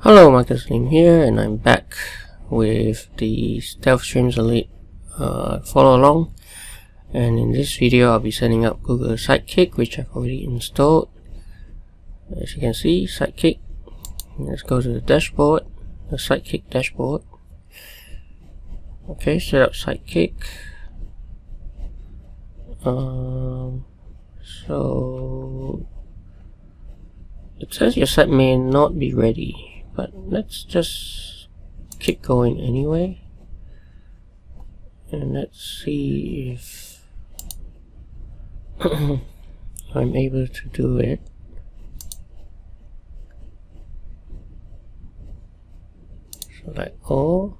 Hello, Marcus Lim here, and I'm back with the Stealth Streams Elite follow along. And in this video, I'll be setting up Google Sidekick, which I've already installed. As you can see, Sidekick. Let's go to the dashboard, the Sidekick dashboard. Okay, set up Sidekick. So it says your site may not be ready, but let's just keep going anyway, and let's see if I'm able to do it. Select all.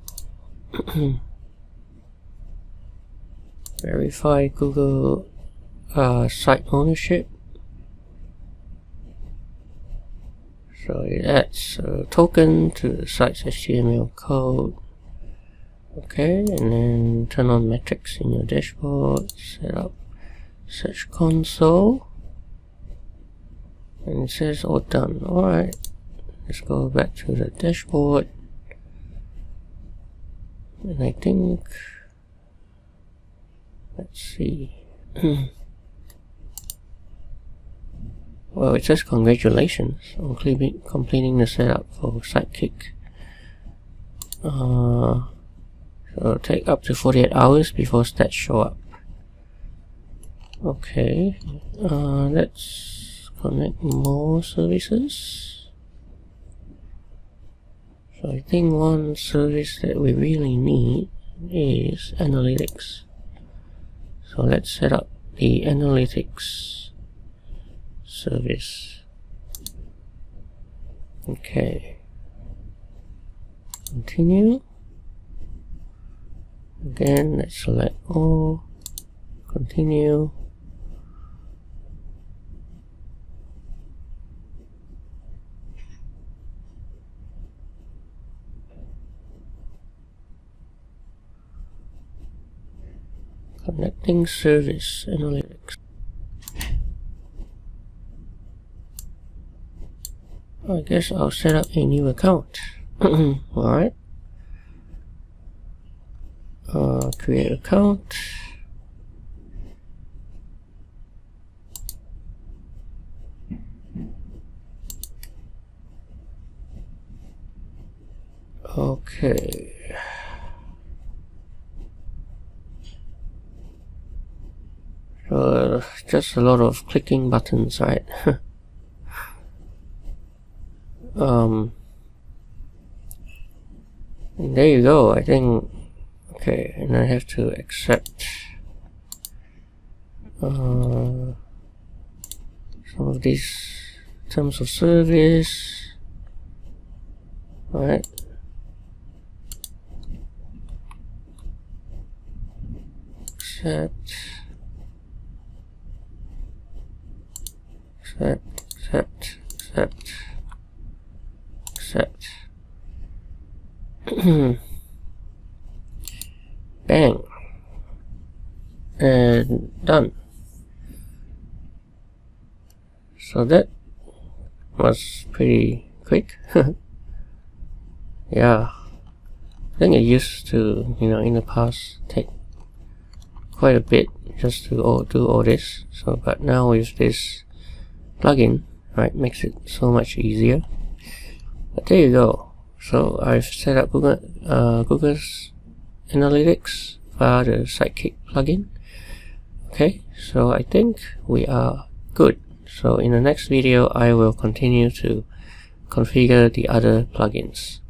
Verify Google site ownership. So it adds a token to the site's HTML code. Okay, and then turn on metrics in your dashboard. Set up Search Console, and it says all done. Alright, let's go back to the dashboard, and I think, let's see. Well, it says congratulations on completing the setup for Sidekick. So it'll take up to 48 hours before stats show up. Okay, let's connect more services. So I think one service that we really need is analytics. So let's set up the analytics service. Okay, continue. Again, let's select all, continue. Connecting service analytics. I guess I'll set up a new account. Alright. Create account. Okay. So just a lot of clicking buttons, right? And there you go, I think. Okay, and I have to accept some of these terms of service. Alright. Accept. Bang, and done. So that was pretty quick. Yeah, I think it used to, in the past take quite a bit just to do all this. So, but now with this plugin, right, makes it so much easier. But there you go. So I've set up Google's Analytics via the Sidekick plugin. Okay, so I think we are good. So in the next video, I will continue to configure the other plugins.